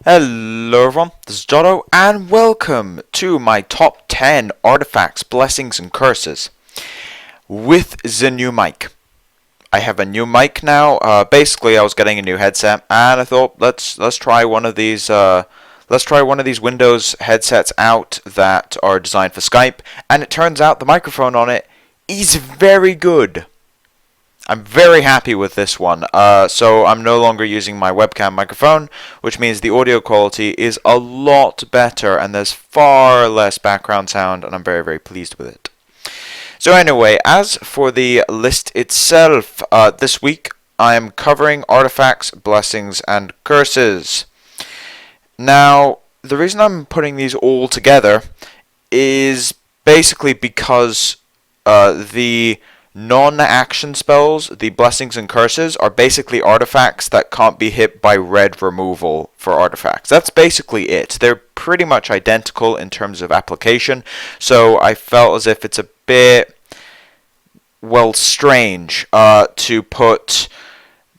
Hello everyone, this is Jotto, and welcome to my top 10 artifacts, blessings, and curses with the new mic. I have a new mic now. Basically, I was getting a new headset, and I thought let's try one of these. Let's try one of these Windows headsets out that are designed for Skype, and it turns out the microphone on it is very good. I'm very happy with this one. So I'm no longer using my webcam microphone, which means the audio quality is a lot better and there's far less background sound, and I'm very, very pleased with it. So anyway, as for the list itself, this week I am covering artifacts, blessings, and curses. Now, the reason I'm putting these all together is basically because the non-action spells, the blessings and curses, are basically artifacts that can't be hit by red removal for artifacts. That's basically it. They're pretty much identical in terms of application, so I felt as if it's a bit, well, strange to put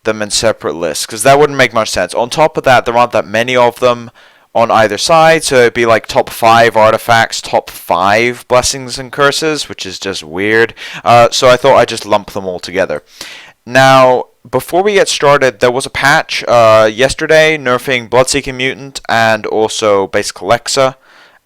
them in separate lists, because that wouldn't make much sense. On top of that, there aren't that many of them on either side, so it'd be like top 5 artifacts, top 5 blessings and curses, which is just weird. So I thought I'd just lump them all together. Now, before we get started, there was a patch yesterday nerfing Bloodseeking Mutant and also Basic Alexa,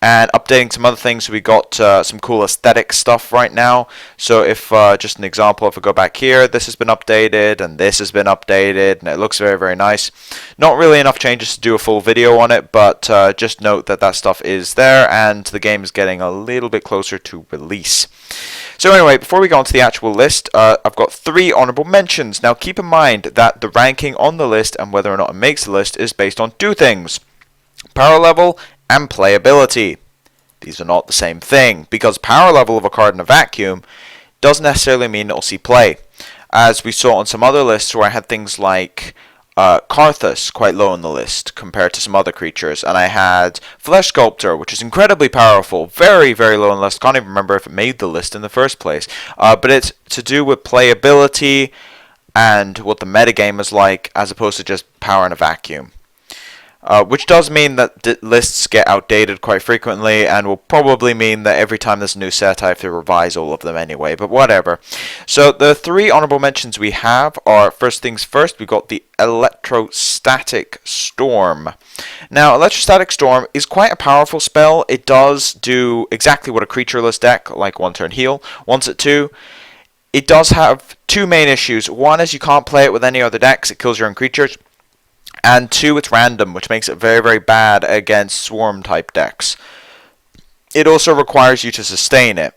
and updating some other things. So we got some cool aesthetic stuff right now. So if, just an example, if I go back here, this has been updated, and this has been updated, and it looks very, very nice. Not really enough changes to do a full video on it, but just note that that stuff is there, and the game is getting a little bit closer to release. So anyway, before we go on to the actual list, I've got 3 honorable mentions. Now keep in mind that the ranking on the list and whether or not it makes the list is based on 2 things: power level and playability. These are not the same thing, because power level of a card in a vacuum doesn't necessarily mean it'll see play. As we saw on some other lists where I had things like Karthus quite low on the list compared to some other creatures, and I had Flesh Sculptor, which is incredibly powerful, very, very low on the list. Can't even remember if it made the list in the first place. But it's to do with playability and what the metagame is like, as opposed to just power in a vacuum. Which does mean that lists get outdated quite frequently, and will probably mean that every time there's a new set I have to revise all of them anyway, but whatever. So the 3 honorable mentions we have are, first things first, we've got the Electrostatic Storm. Now, Electrostatic Storm is quite a powerful spell. It does do exactly what a creatureless deck, like 1-turn heal, wants it to. It does have 2 main issues. One is you can't play it with any other decks, it kills your own creatures. And 2, it's random, which makes it very, very bad against swarm-type decks. It also requires you to sustain it.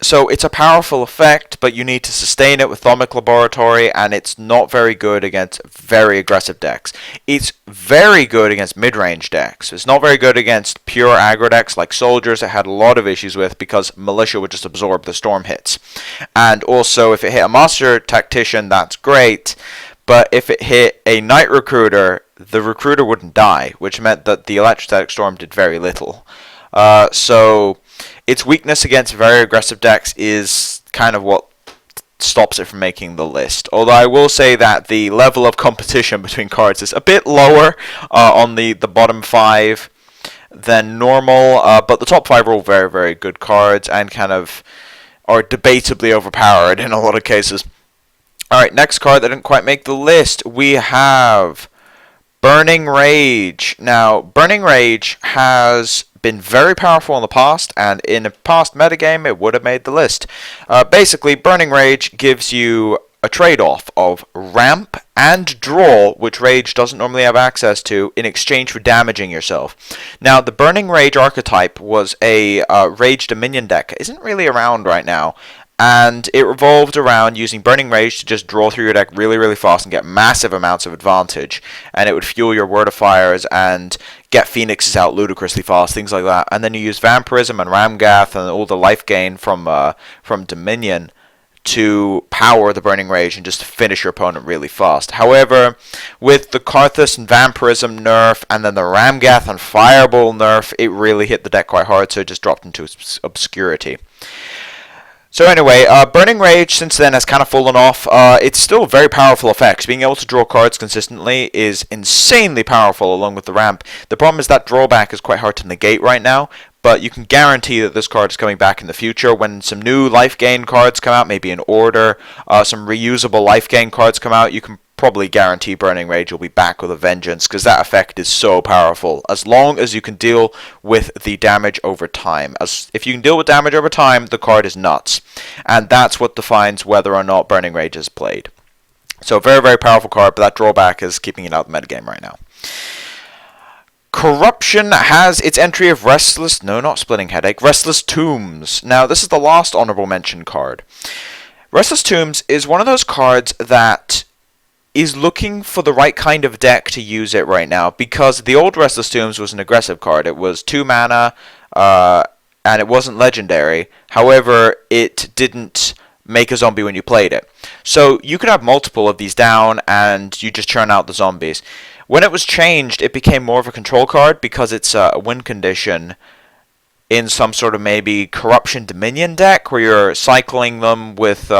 So it's a powerful effect, but you need to sustain it with Thaumic Laboratory, and it's not very good against very aggressive decks. It's very good against mid-range decks. It's not very good against pure aggro decks like Soldiers. It had a lot of issues with, because Militia would just absorb the storm hits. And also, if it hit a Monster Tactician, that's great. But if it hit a Night Recruiter, the Recruiter wouldn't die, which meant that the Electrostatic Storm did very little. So its weakness against very aggressive decks is kind of what stops it from making the list. Although I will say that the level of competition between cards is a bit lower on the bottom 5 than normal, but the top 5 are all very, very good cards and kind of are debatably overpowered in a lot of cases. Alright, next card that didn't quite make the list, we have Burning Rage. Now, Burning Rage has been very powerful in the past, and in a past metagame it would have made the list. Basically, Burning Rage gives you a trade-off of ramp and draw, which Rage doesn't normally have access to, in exchange for damaging yourself. Now, the Burning Rage archetype was a Rage Dominion deck. It isn't really around right now. And it revolved around using Burning Rage to just draw through your deck really, really fast and get massive amounts of advantage. And it would fuel your Word of Fires and get Phoenixes out ludicrously fast, things like that. And then you use Vampirism and Ramgath and all the life gain from Dominion to power the Burning Rage and just finish your opponent really fast. However, with the Karthus and Vampirism nerf and then the Ramgath and Fireball nerf, it really hit the deck quite hard, so it just dropped into obscurity. So anyway, Burning Rage since then has kind of fallen off. It's still very powerful effects. Being able to draw cards consistently is insanely powerful along with the ramp. The problem is that drawback is quite hard to negate right now, but you can guarantee that this card is coming back in the future. When some new life gain cards come out, maybe in order, some reusable life gain cards come out, you can probably guarantee Burning Rage will be back with a vengeance, because that effect is so powerful. As long as you can deal with the damage over time. If you can deal with damage over time, the card is nuts. And that's what defines whether or not Burning Rage is played. So very, very powerful card, but that drawback is keeping it out of the metagame right now. Corruption has its entry of Restless Tombs. Now, this is the last honorable mention card. Restless Tombs is one of those cards that is looking for the right kind of deck to use it right now, because the old Restless Tombs was an aggressive card. It was 2 mana, and it wasn't legendary. However, it didn't make a zombie when you played it. So you could have multiple of these down, and you just churn out the zombies. When it was changed, it became more of a control card, because it's a win condition in some sort of maybe Corruption Dominion deck, where you're cycling them with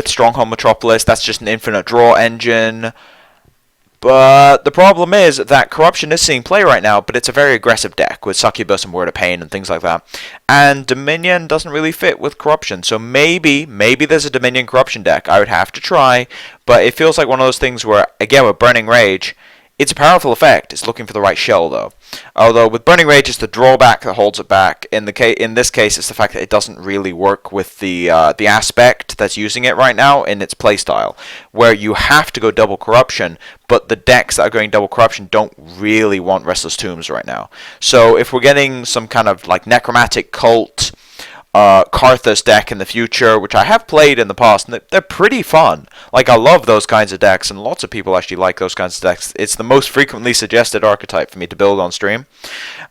Stronghold Metropolis. That's just an infinite draw engine. But the problem is that Corruption is seeing play right now, but it's a very aggressive deck with Succubus and Word of Pain and things like that. And Dominion doesn't really fit with Corruption. So maybe there's a Dominion Corruption deck. I would have to try, but it feels like one of those things where, again, with Burning Rage, it's a powerful effect. It's looking for the right shell, though. Although with Burning Rage, it's the drawback that holds it back. In this case, it's the fact that it doesn't really work with the aspect that's using it right now in its playstyle, where you have to go double Corruption, but the decks that are going double Corruption don't really want Restless Tombs right now. So if we're getting some kind of like Necromantic Cult, Karthus deck in the future, which I have played in the past, and they're pretty fun. Like, I love those kinds of decks, and lots of people actually like those kinds of decks. It's the most frequently suggested archetype for me to build on stream.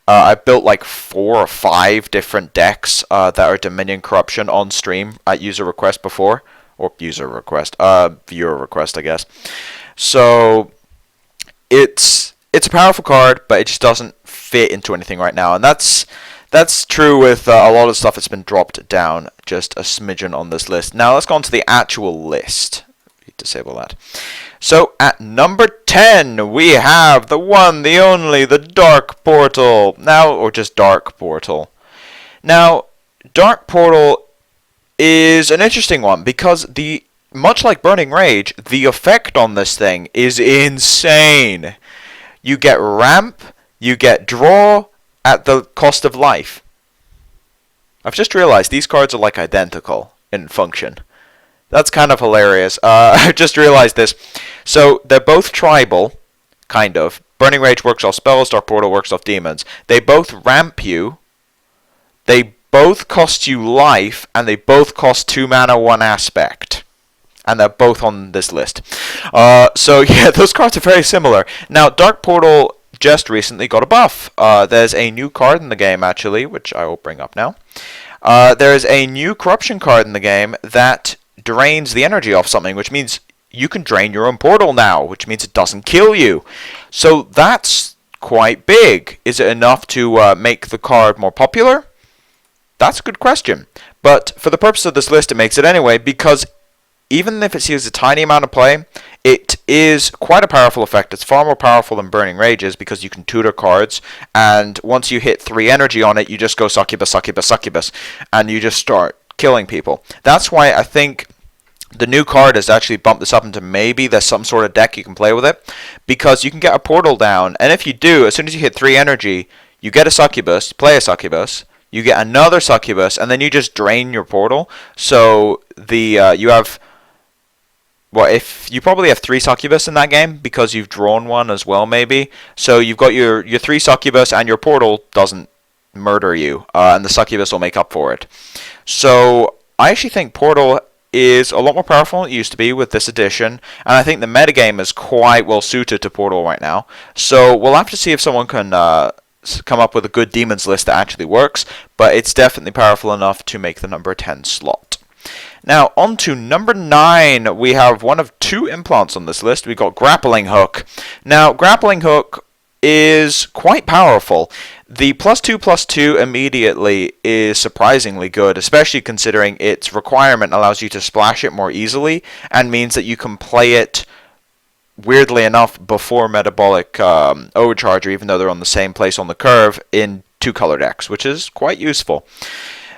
I've built like 4 or 5 different decks that are Dominion Corruption on stream at user request before. Or viewer request, I guess. So it's a powerful card, but it just doesn't fit into anything right now, and that's true with a lot of stuff that's been dropped down just a smidgen on this list. Now let's go on to the actual list. Disable that. So at number 10 we have the one, the only, the Dark Portal. Now, or just Dark Portal. Now, Dark Portal is an interesting one because much like Burning Rage, the effect on this thing is insane. You get ramp, you get draw, at the cost of life. I've just realized these cards are like identical in function. That's kind of hilarious. I just realized this. So they're both tribal, kind of. Burning Rage works off spells, Dark Portal works off demons. They both ramp you, they both cost you life, and they both cost 2 mana, 1 aspect. And they're both on this list. So yeah, those cards are very similar. Now, Dark Portal just recently got a buff. There's a new card in the game, actually, which I will bring up now. There's a new Corruption card in the game that drains the energy off something, which means you can drain your own portal now, which means it doesn't kill you. So that's quite big. Is it enough to make the card more popular? That's a good question. But for the purpose of this list, it makes it anyway, because even if it sees a tiny amount of play, it is quite a powerful effect. It's far more powerful than Burning Rage is because you can tutor cards, and once you hit 3 energy on it, you just go Succubus, Succubus, Succubus, and you just start killing people. That's why I think the new card has actually bumped this up into maybe there's some sort of deck you can play with it, because you can get a portal down, and if you do, as soon as you hit 3 energy, you get a Succubus, play a Succubus, you get another Succubus, and then you just drain your portal. So you have... Well, if you probably have 3 Succubus in that game because you've drawn 1 as well, maybe. So you've got your 3 Succubus, and your portal doesn't murder you, and the Succubus will make up for it. So I actually think Portal is a lot more powerful than it used to be with this edition, and I think the metagame is quite well suited to Portal right now. So we'll have to see if someone can come up with a good demons list that actually works, but it's definitely powerful enough to make the number 10 slot. Now, on to number 9. We have one of 2 implants on this list. We've got Grappling Hook. Now, Grappling Hook is quite powerful. The +2/+2 immediately is surprisingly good, especially considering its requirement allows you to splash it more easily and means that you can play it, weirdly enough, before Metabolic Overcharger, even though they're on the same place on the curve, in 2-color decks, which is quite useful.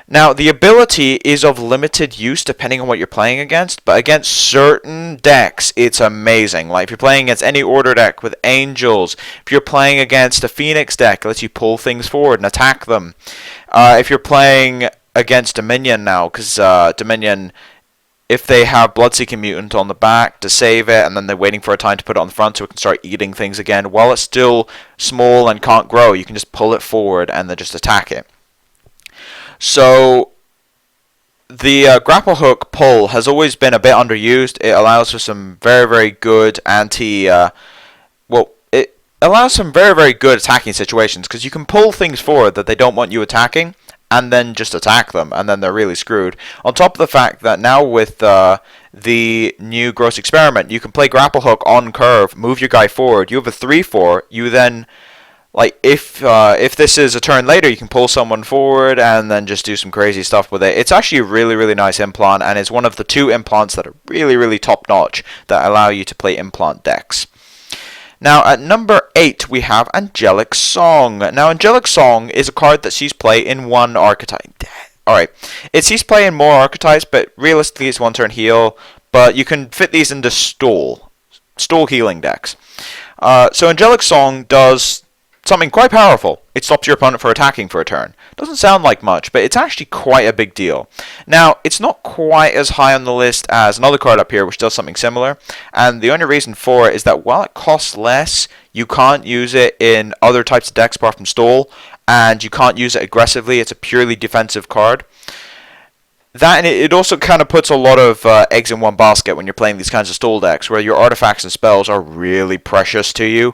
Now, the ability is of limited use depending on what you're playing against, but against certain decks, it's amazing. Like, if you're playing against any order deck with Angels, if you're playing against a Phoenix deck, it lets you pull things forward and attack them. If you're playing against Dominion now, because Dominion, if they have Bloodseeking Mutant on the back to save it, and then they're waiting for a time to put it on the front so it can start eating things again, while it's still small and can't grow, you can just pull it forward and then just attack it. So, the Grapple Hook pull has always been a bit underused. It allows for some very, very good it allows some very, very good attacking situations, because you can pull things forward that they don't want you attacking, and then just attack them, and then they're really screwed. On top of the fact that now with the new Gross Experiment, you can play Grapple Hook on curve, move your guy forward. You have a 3/4, you then... Like, if this is a turn later, you can pull someone forward and then just do some crazy stuff with it. It's actually a really, really nice implant, and it's one of the 2 implants that are really, really top-notch that allow you to play implant decks. Now, at number 8, we have Angelic Song. Now, Angelic Song is a card that sees play in 1 archetype. Alright, it sees play in more archetypes, but realistically it's 1 turn heal, but you can fit these into stall healing decks. So Angelic Song does something quite powerful. It stops your opponent from attacking for a turn. Doesn't sound like much, but it's actually quite a big deal. Now, it's not quite as high on the list as another card up here, which does something similar. And the only reason for it is that while it costs less, you can't use it in other types of decks apart from stall, and you can't use it aggressively. It's a purely defensive card. That, and it also kind of puts a lot of eggs in one basket when you're playing these kinds of stall decks, where your artifacts and spells are really precious to you.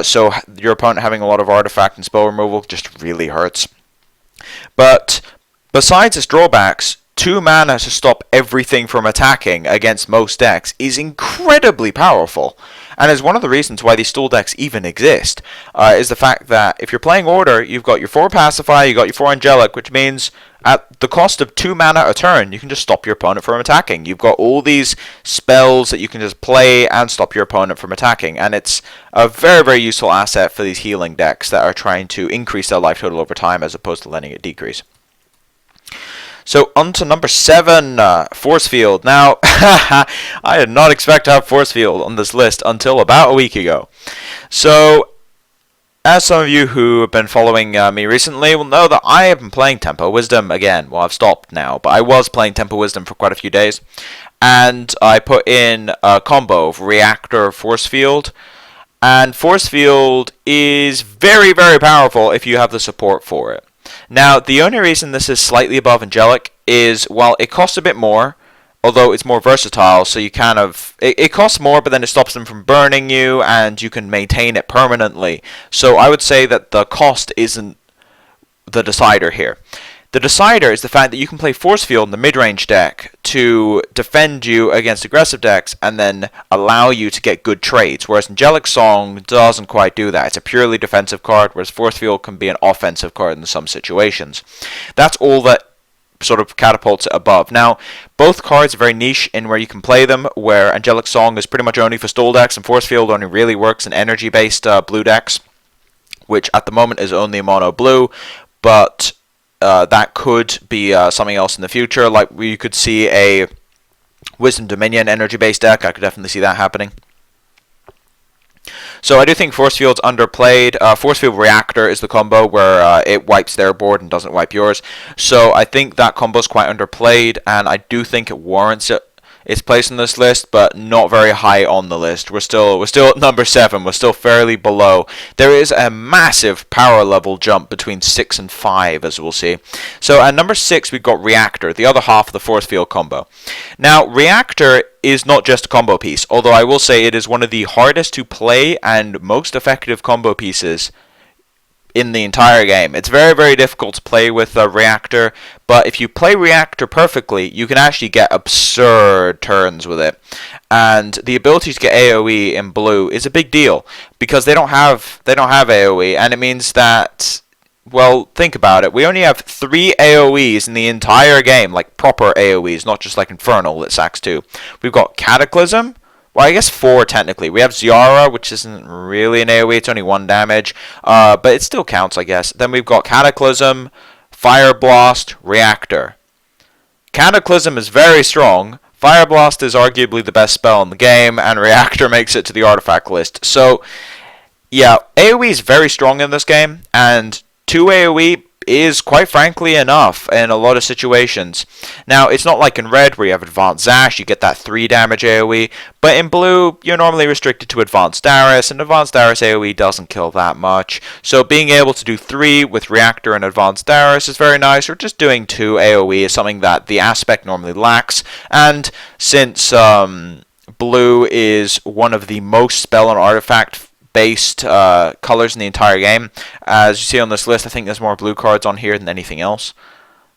So your opponent having a lot of artifact and spell removal just really hurts. But besides its drawbacks, 2 mana to stop everything from attacking against most decks is incredibly powerful. And is one of the reasons why these stall decks even exist, is the fact that if you're playing Order, you've got your 4 Pacify, you've got your 4 Angelic, which means at the cost of 2 mana a turn, you can just stop your opponent from attacking. You've got all these spells that you can just play and stop your opponent from attacking, and it's a very, very useful asset for these healing decks that are trying to increase their life total over time as opposed to letting it decrease. So, on to number 7, Force Field. Now, I did not expect to have Force Field on this list until about a week ago. So, as some of you who have been following me recently will know that I have been playing Tempo Wisdom again. Well, I've stopped now, but I was playing Tempo Wisdom for quite a few days. And I put in a combo of Reactor, Force Field. And Force Field is very, very powerful if you have the support for it. Now, the only reason this is slightly above Angelic is, while it costs a bit more, although it's more versatile, so you kind of... It costs more, but then it stops them from burning you, and you can maintain it permanently. So I would say that the cost isn't the decider here. The decider is the fact that you can play Force Field in the mid-range deck to defend you against aggressive decks and then allow you to get good trades, whereas Angelic Song doesn't quite do that. It's a purely defensive card, whereas Force Field can be an offensive card in some situations. That's all that sort of catapults it above. Now, both cards are very niche in where you can play them, where Angelic Song is pretty much only for stall decks, and Force Field only really works in energy-based blue decks, which at the moment is only mono blue, but that could be something else in the future. Like, you could see a Wisdom Dominion energy-based deck. I could definitely see that happening. So I do think Force Field's underplayed. Force Field Reactor is the combo where it wipes their board and doesn't wipe yours. So I think that combo's quite underplayed, and I do think it warrants its place on this list, but not very high on the list. We're still at number 7. We're still fairly below. There is a massive power level jump between 6 and 5, as we'll see. So at number 6, we've got Reactor, the other half of the Force Field combo. Now, Reactor is not just a combo piece, although I will say it is one of the hardest to play and most effective combo pieces in the entire game. It's very, very difficult to play with a Reactor, but if you play Reactor perfectly, you can actually get absurd turns with it. And the ability to get AoE in blue is a big deal, because they don't have AoE, and it means that well, think about it. We only have 3 AoEs in the entire game, like proper AoEs, not just like Infernal that sacks 2. We've got Cataclysm. Well, I guess 4 technically. We have Ziara, which isn't really an AoE, it's only 1 damage, but it still counts, I guess. Then we've got Cataclysm, Fire Blast, Reactor. Cataclysm is very strong. Fire Blast is arguably the best spell in the game, and Reactor makes it to the artifact list. So, yeah, AoE is very strong in this game, and 2 AoE is quite frankly enough in a lot of situations. Now, it's not like in red where you have Advanced Zash, you get that 3 damage AoE, but in blue, you're normally restricted to Advanced Darius, and Advanced Darius AoE doesn't kill that much. So being able to do 3 with Reactor and Advanced Darius is very nice, or just doing 2 AoE is something that the aspect normally lacks, and since blue is one of the most spell and artifact based colors in the entire game. As you see on this list, I think there's more blue cards on here than anything else.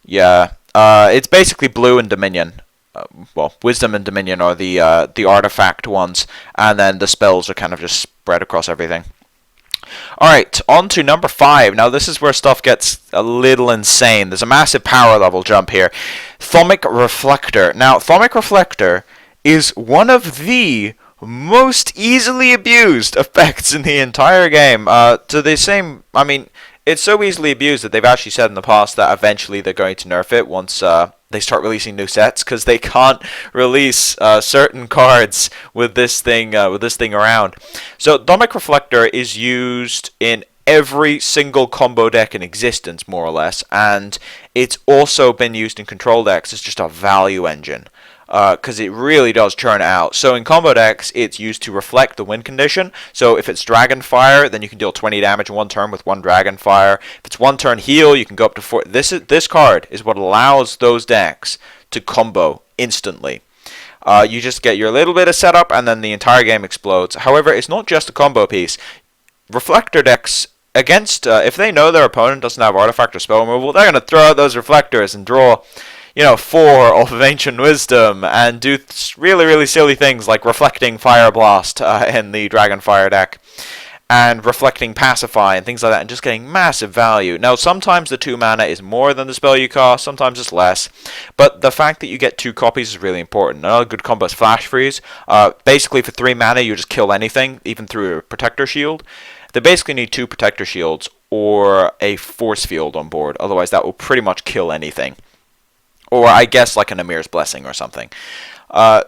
Yeah, it's basically blue and Dominion. Well, Wisdom and Dominion are the artifact ones, and then the spells are kind of just spread across everything. Alright, on to number 5. Now this is where stuff gets a little insane. There's a massive power level jump here. Thaumic Reflector. Now, Thaumic Reflector is one of the most easily abused effects in the entire game. To the same, I mean, it's so easily abused that they've actually said in the past that eventually they're going to nerf it once they start releasing new sets, because they can't release certain cards with this thing around. So Thaumic Reflector is used in every single combo deck in existence, more or less, and it's also been used in control decks as just a value engine. Because it really does churn out. So in combo decks, it's used to reflect the win condition. So if it's Dragonfire, then you can deal 20 damage in 1 turn with 1 Dragonfire. If it's 1 turn heal, you can go up to 4. This card is what allows those decks to combo instantly. You just get your little bit of setup, and then the entire game explodes. However, it's not just a combo piece. Reflector decks, against if they know their opponent doesn't have artifact or spell removal, they're going to throw out those reflectors and draw 4 off of Ancient Wisdom and do really, really silly things like reflecting Fire Blast in the Dragonfire deck and reflecting Pacify and things like that, and just getting massive value. Now, sometimes the 2 mana is more than the spell you cost, sometimes it's less, but the fact that you get 2 copies is really important. Another good combo is Flash Freeze. Basically, for 3 mana, you just kill anything, even through a Protector Shield. They basically need 2 Protector Shields or a Force Field on board, otherwise that will pretty much kill anything. Or I guess like an Amir's Blessing or something.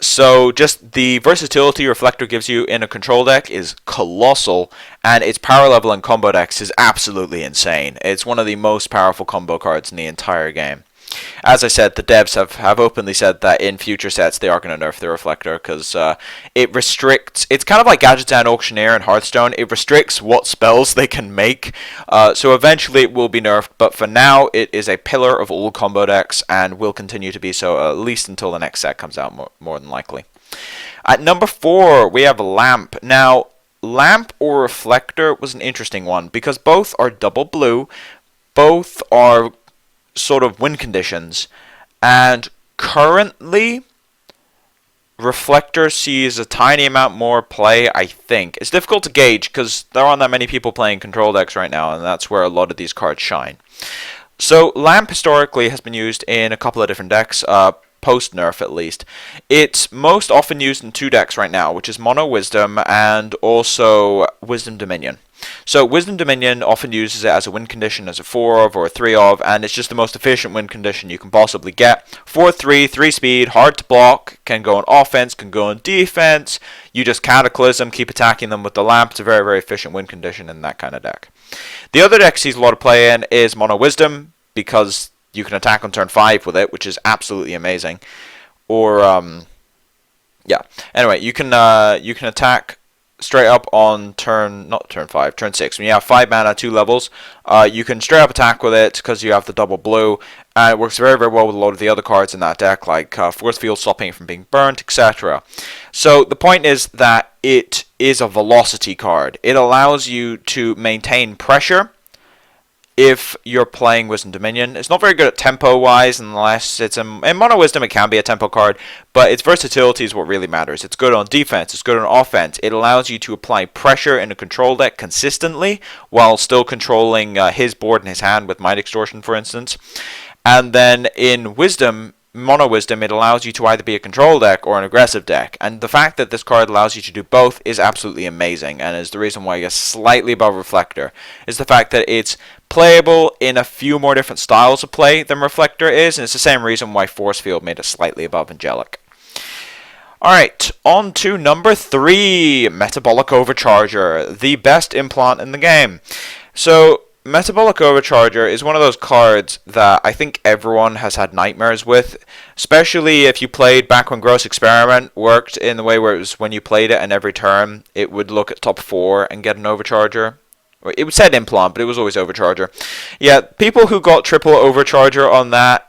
So just the versatility Reflector gives you in a control deck is colossal, and its power level in combo decks is absolutely insane. It's one of the most powerful combo cards in the entire game. As I said, the devs have openly said that in future sets they are going to nerf the Reflector, because it restricts. It's kind of like Gadgetzan Auctioneer and Hearthstone. It restricts what spells they can make. So eventually it will be nerfed, but for now it is a pillar of all combo decks and will continue to be so at least until the next set comes out, more than likely. At number 4 we have Lamp. Now, Lamp or Reflector was an interesting one because both are double blue, both are sort of win conditions, and currently Reflector sees a tiny amount more play, I think. It's difficult to gauge because there aren't that many people playing control decks right now, and that's where a lot of these cards shine. So Lamp historically has been used in a couple of different decks, post-nerf at least. It's most often used in 2 decks right now, which is Mono Wisdom and also Wisdom Dominion. So Wisdom Dominion often uses it as a win condition, as a 4 of or a 3 of, and it's just the most efficient win condition you can possibly get. 4/3, 3 speed, hard to block, can go on offense, can go on defense. You just Cataclysm, keep attacking them with the Lamp. It's a very, very efficient win condition in that kind of deck. The other deck sees a lot of play in is Mono Wisdom, because you can attack on turn 5 with it, which is absolutely amazing. Or yeah. Anyway, you can attack straight up on turn 6. When you have 5 mana, 2 levels, you can straight up attack with it because you have the double blue, and it works very, very well with a lot of the other cards in that deck, like Force Field, stopping it from being burnt, etc. So the point is that it is a velocity card. It allows you to maintain pressure if you're playing Wisdom Dominion. It's not very good at tempo-wise, unless it's in Mono Wisdom. It can be a tempo card, but its versatility is what really matters. It's good on defense. It's good on offense. It allows you to apply pressure in a control deck consistently while still controlling his board in his hand with Mind Extortion, for instance. And then in Wisdom, Mono Wisdom, it allows you to either be a control deck or an aggressive deck, and the fact that this card allows you to do both is absolutely amazing, and is the reason why it's slightly above Reflector, is the fact that it's playable in a few more different styles of play than Reflector is, and it's the same reason why Force Field made it slightly above Angelic. Alright, on to number 3, Metabolic Overcharger, the best implant in the game. So, Metabolic Overcharger is one of those cards that I think everyone has had nightmares with, especially if you played back when Gross Experiment worked in the way where it was when you played it and every turn it would look at top 4 and get an Overcharger. It said implant, but it was always Overcharger. Yeah, people who got triple Overcharger on that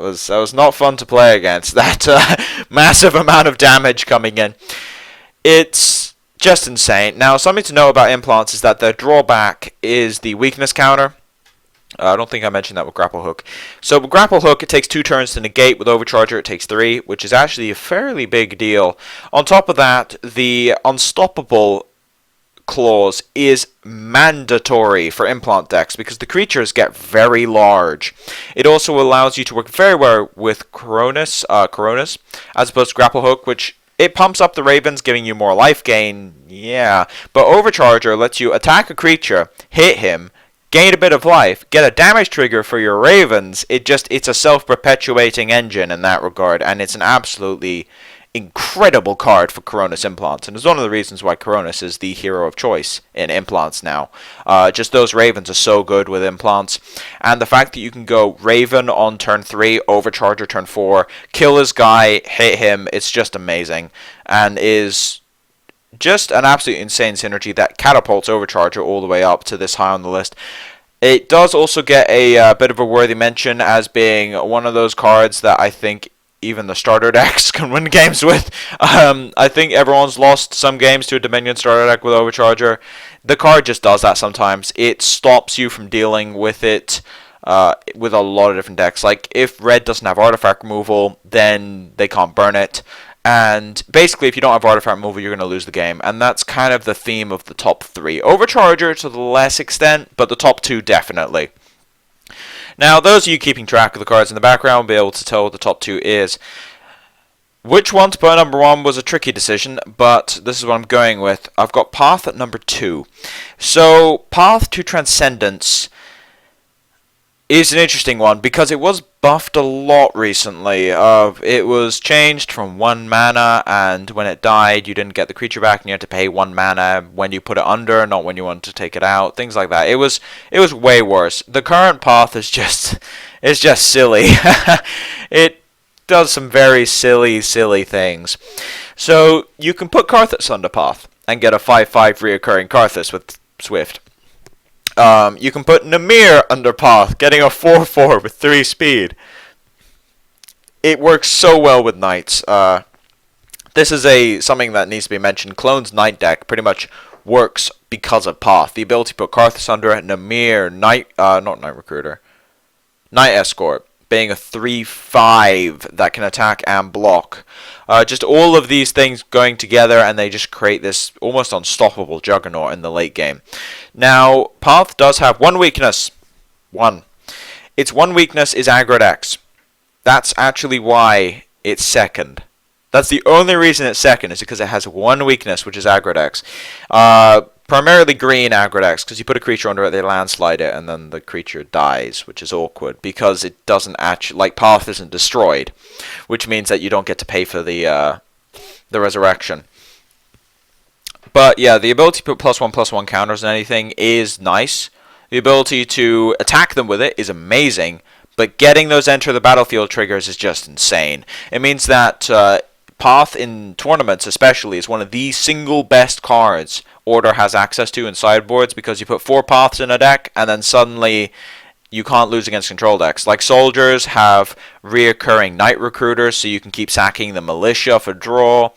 was not fun to play against. That massive amount of damage coming in. It's just insane. Now, something to know about implants is that the drawback is the weakness counter. I don't think I mentioned that with Grapple Hook. So with Grapple Hook, it takes 2 turns to negate. With Overcharger, it takes 3, which is actually a fairly big deal. On top of that, the Unstoppable clause is mandatory for implant decks because the creatures get very large. It also allows you to work very well with Coronas, as opposed to Grapple Hook, which it pumps up the Ravens, giving you more life gain, yeah. But Overcharger lets you attack a creature, hit him, gain a bit of life, get a damage trigger for your Ravens. It's a self-perpetuating engine in that regard, and it's an absolutely incredible card for Coronas implants, and it's one of the reasons why Coronas is the hero of choice in implants now. Just those Ravens are so good with implants, and the fact that you can go Raven on turn 3, Overcharger turn 4, kill his guy, hit him, it's just amazing, and is just an absolute insane synergy that catapults Overcharger all the way up to this high on the list. It does also get a bit of a worthy mention as being one of those cards that I think even the starter decks can win games with. I think everyone's lost some games to a Dominion starter deck with Overcharger. The card just does that sometimes. It stops you from dealing with it with a lot of different decks. Like, if red doesn't have artifact removal, then they can't burn it. And basically, if you don't have artifact removal, you're going to lose the game. And that's kind of the theme of the top 3. Overcharger to the less extent, but the top 2 definitely. Now, those of you keeping track of the cards in the background will be able to tell what the top 2 is. Which one to put at number 1 was a tricky decision, but this is what I'm going with. I've got Path at number 2. So, Path to Transcendence is an interesting one because it was buffed a lot recently. It was changed from 1 mana, and when it died, you didn't get the creature back, and you had to pay 1 mana when you put it under, not when you wanted to take it out. Things like that. It was way worse. The current Path is just silly. It does some very silly things. So you can put Karthus under Path and get a 5/5 reoccurring Karthus with Swift. You can put Namir under Path, getting a 4/4 with 3 speed. It works so well with Knights. This is something that needs to be mentioned. Clone's Knight deck pretty much works because of Path. The ability to put Karthus under it, Namir, not Knight Recruiter, Knight Escort, being a 3/5 that can attack and block. Just all of these things going together, and they just create this almost unstoppable juggernaut in the late game. Now, Path does have one weakness. Its one weakness is aggro decks. That's actually why it's second. That's the only reason it's second, is because it has one weakness, which is aggro decks. Primarily green aggro decks, because you put a creature under it, they landslide it, and then the creature dies, which is awkward, because it doesn't actually, like, Path isn't destroyed, which means that you don't get to pay for the resurrection. But yeah, the ability to put +1/+1 counters on anything is nice. The ability to attack them with it is amazing, but getting those enter the battlefield triggers is just insane. It means that Path in tournaments especially is one of the single best cards Order has access to in sideboards, because you put 4 Paths in a deck and then suddenly you can't lose against control decks. Like soldiers have reoccurring knight recruiters, so you can keep sacking the militia for draw.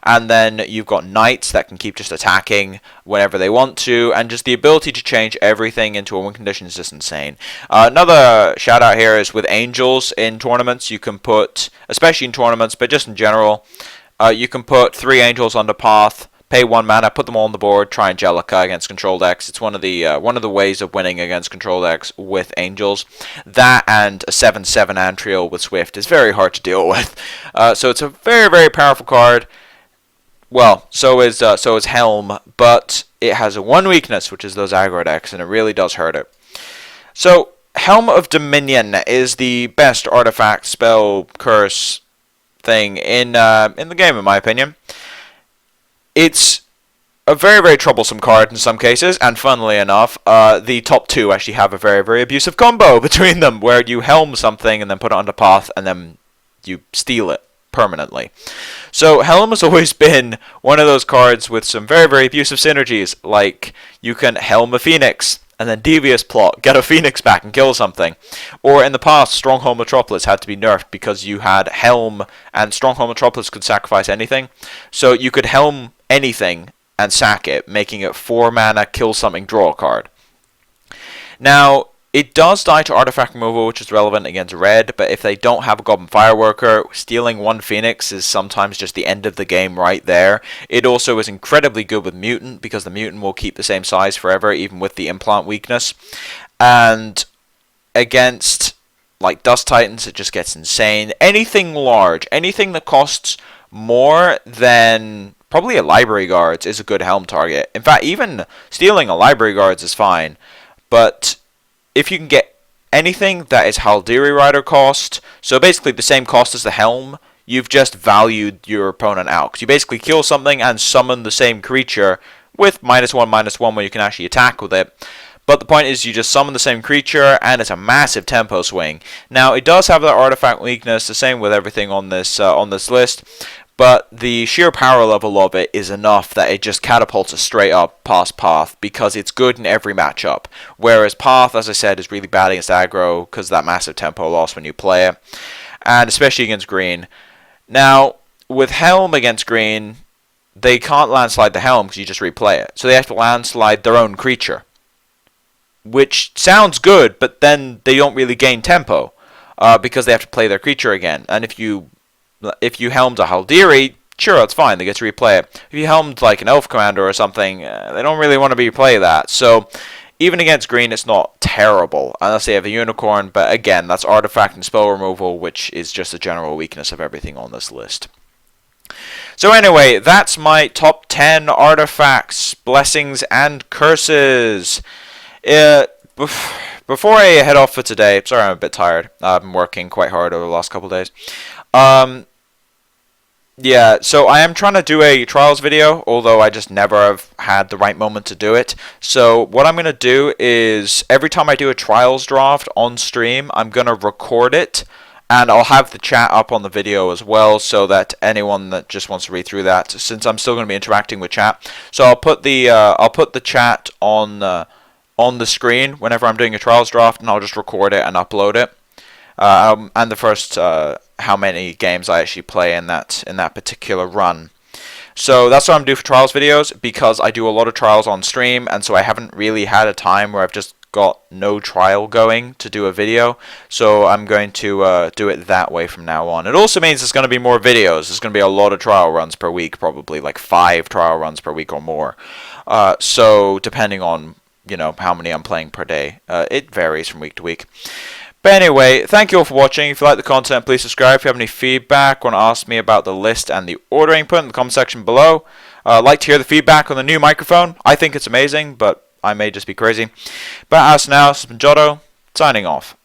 And then you've got knights that can keep just attacking whenever they want to, and just the ability to change everything into a win condition is just insane. Another shout out here is with angels in tournaments. You can put, especially in tournaments, but just in general, you can put 3 angels on the path, pay 1 mana, put them all on the board, try Angelica against control decks. It's one of the ways of winning against control decks with angels. That and a 7/7 Antriel with Swift is very hard to deal with. So it's a very, very powerful card. Well, so is Helm, but it has one weakness, which is those aggro decks, and it really does hurt it. So Helm of Dominion is the best artifact, spell, curse thing in the game, in my opinion. It's a very, very troublesome card in some cases, and funnily enough, the top 2 actually have a very, very abusive combo between them, where you Helm something and then put it on the path, and then you steal it permanently. So Helm has always been one of those cards with some very, very abusive synergies, like you can Helm a Phoenix, and then Devious Plot, get a Phoenix back and kill something. Or in the past, Stronghold Metropolis had to be nerfed because you had Helm, and Stronghold Metropolis could sacrifice anything. So you could Helm anything and sack it, making it 4 mana, kill something, draw a card. Now, it does die to artifact removal, which is relevant against red, but if they don't have a Goblin Fireworker, stealing 1 Phoenix is sometimes just the end of the game right there. It also is incredibly good with Mutant, because the Mutant will keep the same size forever, even with the Implant weakness. And against, like, Dust Titans, it just gets insane. Anything large, anything that costs more than probably a Library Guards is a good Helm target. In fact, even stealing a Library Guards is fine, but if you can get anything that is Haldiri Rider cost, so basically the same cost as the Helm, you've just valued your opponent out. Because you basically kill something and summon the same creature with -1/-1 where you can actually attack with it. But the point is you just summon the same creature and it's a massive tempo swing. Now it does have that artifact weakness, the same with everything on this list. But the sheer power level of it is enough that it just catapults us straight up past Path because it's good in every matchup. Whereas Path, as I said, is really bad against aggro because of that massive tempo loss when you play it. And especially against green. Now, with Helm against green, they can't landslide the Helm because you just replay it. So they have to landslide their own creature. Which sounds good, but then they don't really gain tempo because they have to play their creature again. And if you helmed a Haldiri, sure, that's fine, they get to replay it. If you helmed like an Elf Commander or something, they don't really want to replay that. So even against green, it's not terrible, unless they have a Unicorn, but again, that's artifact and spell removal, which is just a general weakness of everything on this list. So anyway, that's my top 10 artifacts, blessings, and curses. Before I head off for today, sorry I'm a bit tired, I've been working quite hard over the last couple of days. Yeah, so I am trying to do a Trials video, although I just never have had the right moment to do it. So what I'm going to do is, every time I do a Trials draft on stream, I'm going to record it, and I'll have the chat up on the video as well, so that anyone that just wants to read through that, since I'm still going to be interacting with chat. So I'll put the chat on the screen whenever I'm doing a Trials draft, and I'll just record it and upload it. And the first how many games I actually play in that particular run. So that's what I'm doing for Trials videos, because I do a lot of Trials on stream, and so I haven't really had a time where I've just got no trial going to do a video. So I'm going to do it that way from now on. It also means there's going to be more videos. There's going to be a lot of trial runs per week, probably like 5 trial runs per week or more. So depending on how many I'm playing per day, it varies from week to week. But anyway, thank you all for watching. If you like the content, please subscribe. If you have any feedback, want to ask me about the list and the ordering, put it in the comment section below. I'd like to hear the feedback on the new microphone. I think it's amazing, but I may just be crazy. But as now, this has been Jotto, signing off.